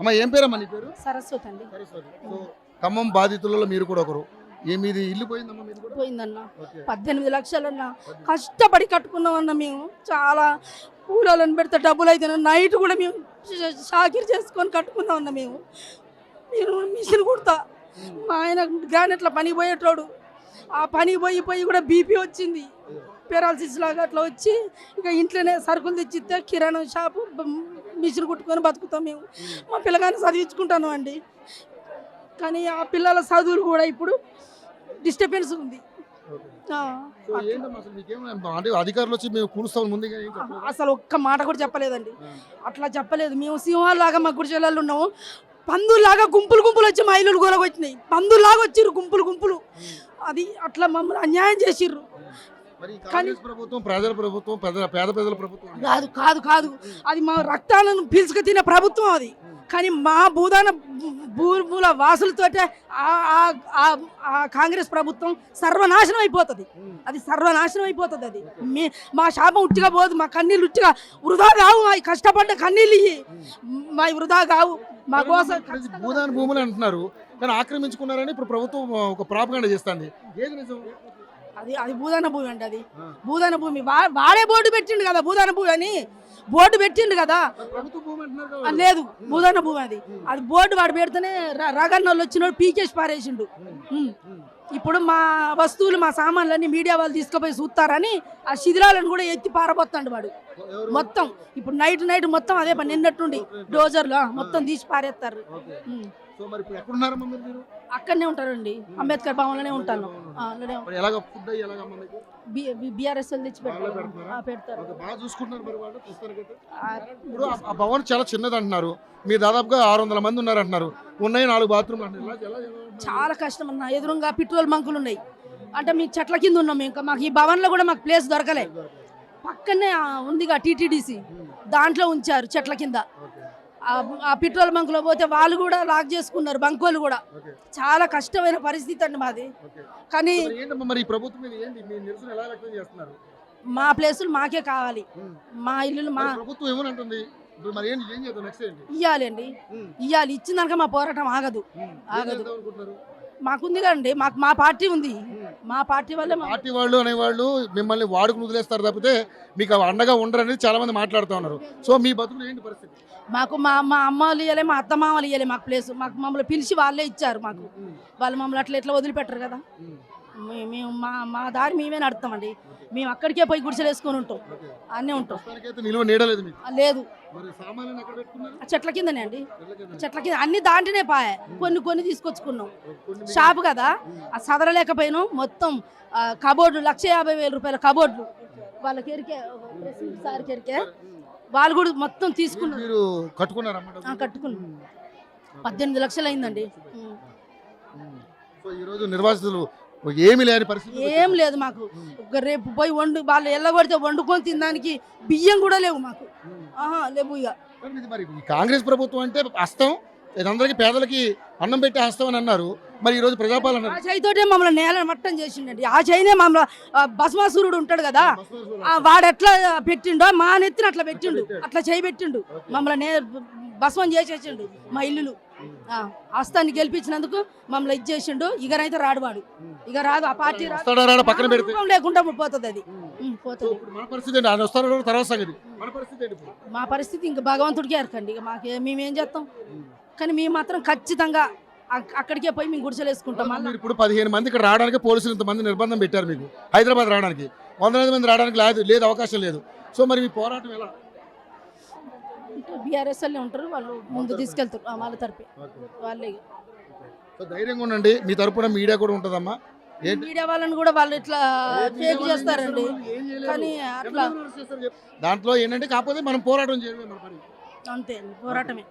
అమ్మ ఏం పేరమ్మా నీ పేరు? సరస్వతి అండి. సరస్వతి. సో ఖమ్మం బాధితులలో మీరు కూడా ఒకరు. మీది ఇల్లు పోయిందమ్మా? మీది కూడా పోయిందన్న. ఓకే. 18 లక్షలన్న కష్టపడి కట్టుకున్నామన్న మేము. చాలా కూలీలను పెడితే డబ్బులు అయితే నైట్ కూడా మేము షాకిరి చేసుకొని కట్టుకున్నామన్న మేము. నేను మిషన్ కుడతా, మా ఆయన గ్రానెట్ల పని పోయేటోడు. ఆ పని పోయి కూడా బీపీ వచ్చింది, పెరాలసిస్ లాగా అట్లా వచ్చి ఇక ఇంట్లోనే సరుకులు తెచ్చిస్తే కిరాణా షాపు మిషన్ కుట్టుకొని బతుకుతాం మేము. మా పిల్లగాని చదివించుకుంటాను అండి, కానీ ఆ పిల్లల చదువులు కూడా ఇప్పుడు డిస్టర్బెన్స్ ఉంది. సో ఏంటమ్మా అసలు మీకేం అంటే అధికారులు వచ్చి మేము కూలుస్తాం ముందుగా ఏం చెప్పలేదు? అసలు ఒక్క మాట కూడా చెప్పలేదండి. అట్లా చెప్పలేదు. మేము సింహాల్లాగా మా గుడిచెల్లలు ఉన్నాము, పందులాగా గుంపులు వచ్చి మా ఇల్లు గొలగొచ్చినాయి. పందులాగా వచ్చిర్రు గుంపులు. అది అట్లా మమ్మల్ని అన్యాయం చేసిర్రు. మరి కాంగ్రెస్ ప్రభుత్వం ప్రజల ప్రభుత్వం, పేద ప్రజల ప్రభుత్వం కాదు అది మా రక్తాలను పీల్చుకు తినే ప్రభుత్వం అది. కానీ మా భూముల వాసులతోటే ఆ కాంగ్రెస్ ప్రభుత్వం సర్వనాశనం అయిపోతుంది. అది సర్వనాశనం అయిపోతుంది. అది మా శాపం ఉట్టిగా పోదు, మా కన్నీళ్ళు ఉట్టిగా వృధా కావు. మా కష్టపడ్డ కన్నీళ్ళు మా వృధా కావు. మా కోసం భూదాన భూములు అంటున్నారు, కానీ ఆక్రమించుకున్నారని ఇప్పుడు ప్రభుత్వం ఒక ప్రాపగాండా చేస్తుంది. ఏది నిజం? అది భూదాన భూమి అండి. అది భూదాన భూమి. వాడే బోర్డు పెట్టిండు కదా, భూదాన భూమి అని బోర్డు పెట్టిండు కదా. లేదు, భూదాన భూమి అది బోర్డు వాడు పెడితేనే రగన్నోళ్ళు వచ్చినోడు పీకేసి పారేసిండు. ఇప్పుడు మా వస్తువులు, మా సామాన్లన్నీ మీడియా వాళ్ళు తీసుకుపోయి చూస్తారని ఆ శిథిలాలను కూడా ఎత్తి పారబోతాడు వాడు మొత్తం. ఇప్పుడు నైట్ మొత్తం అదే పని. నిన్నట్టుండి డోజర్లు మొత్తం తీసి పారేస్తారు. అక్కడనే ఉంటారండి, అంబేద్కర్ భవన్లోనే ఉంటాను. బీఆర్ఎస్ తెచ్చి పెడతారు. ఆ భవన్ చాలా చిన్నది అంటున్నారు, మీరు దాదాపుగా 600 మంది ఉన్నారు అంటున్నారు, ఉన్నాయి 4 బాత్రూమ్లు. చాలా కష్టం అన్న. ఎదురుగా పెట్రోల్ బంకులు ఉన్నాయి అంటే మీకు చెట్ల కింద ఉన్నాం. ఇంకా మాకు ఈ భవన్లో కూడా మాకు ప్లేస్ దొరకలే. పక్కనే ఉందిగా టీటీడీసీ, దాంట్లో ఉంచారు చెట్ల కింద. ఆ పెట్రోల్ బంకులో పోతే వాళ్ళు కూడా లాక్ చేసుకున్నారు, బంకోళ్ళు కూడా. చాలా కష్టమైన పరిస్థితి అండి మాది. కానీ మా ప్లేసులు మాకే కావాలి, మా ఇల్లు ఇయ్యాలండి. ఇచ్చిందనక మా పోరాటం ఆగదు. మాకుంది కదండి, మా పార్టీ ఉంది. మా పార్టీ వల్లే. పార్టీ వాళ్ళు అనేవాళ్ళు మిమ్మల్ని వాడుకుని వదిలేస్తారు తప్పితే మీకు అండగా ఉండరనేది చాలా మంది మాట్లాడుతూ ఉన్నారు. సో మీ బతుకులు ఏంటి పరిస్థితి? మాకు మా అమ్మ వాళ్ళు ఇవ్వలే, మా అత్త మామలు ఇవ్వలే మాకు ప్లేస్. మమ్మల్ని పిలిచి వాళ్ళే ఇచ్చారు మాకు. వాళ్ళు మమ్మల్ని ఎట్లా వదిలిపెట్టరు కదా. మేము మా దారి మేమే నడుస్తామండి. మేము అక్కడికే పోయి గుడిసెలు వేసుకొని ఉంటాం, అన్నీ ఉంటాం. లేదు, చెట్ల కిందనే అండి. చెట్ల కింద అన్ని దాంట్లోనే పాయ. కొన్ని తీసుకొచ్చుకున్నాం. షాపు కదా, ఆ సదరలేకపోయినాం. మొత్తం కబోర్డు 1,50,000 రూపాయల కబోర్డులు వాళ్ళకి ఎరికే, సార్కి ఎరికే. వాళ్ళు కూడా మొత్తం తీసుకున్నారు. కట్టుకున్నాం. 18 లక్షలు అయిందండి. ఏమి లేని పరిస్థితి, ఏం లేదు మాకు. రేపు పోయి వాళ్ళు ఎల్లగొడితే వండుకొని తినడానికి బియ్యం కూడా లేవు మాకు. లేవు. ఇక మరి కాంగ్రెస్ ప్రభుత్వం అంటే హస్తం, అందరికి పేదలకి అన్నం పెట్టే హస్తం అని అన్నారు. మరి ఈ రోజు ప్రజాపాలన ఆ చేయితోటే మమ్మల్ని నేల మట్టం చేసిండండి. ఆ చేయినే మమ్మల్ని భస్మాసురుడు ఉంటాడు కదా, వాడు ఎట్లా పెట్టిండో మా నెత్తిన అట్లా పెట్టిండు. అట్లా చేయి పెట్టిండు, మమ్మల్ని భస్మం చేసేసిండు. మా ఇల్లులు హస్తాన్ని గెలిపించినందుకు మమ్మల్ని ఇచ్చేసిండు. ఇకనైతే రాడు వాడు, ఇక రాదు. ఆ పార్టీ పక్కన లేకుండా పోతుంది. అది పోతుంది. మా పరిస్థితి ఇంకా భగవంతుడికి ఎరకండి. ఇక మేమేం చేస్తాం. కానీ మేము మాత్రం ఖచ్చితంగా అక్కడికే పోయి మేము గుడిసెలు వేసుకుంటాం. ఇప్పుడు 15 మంది ఇక్కడ రావడానికి పోలీసులు ఇంతమంది నిర్బంధం పెట్టారు మీకు. హైదరాబాద్ రావడానికి 100 మంది రావడానికి లేదు, అవకాశం లేదు. సో మరి మీ పోరాటం ఎలా? బీఆర్ఎస్ వాళ్ళే ఉంటారు, వాళ్ళు ముందు తీసుకెళ్తారు. వాళ్ళ తరపే వాళ్ళే. ధైర్యంగా ఉండండి. మీ తరపున మీడియా కూడా ఉంటుందమ్మా. మీడియా వాళ్ళని కూడా వాళ్ళు ఇట్లా ఫేక్ చేస్తారండి. కానీ అట్లా దాంట్లో ఏంటంటే కాకపోతే మనం పోరాటం చేయడమే, అంతే, పోరాటమే.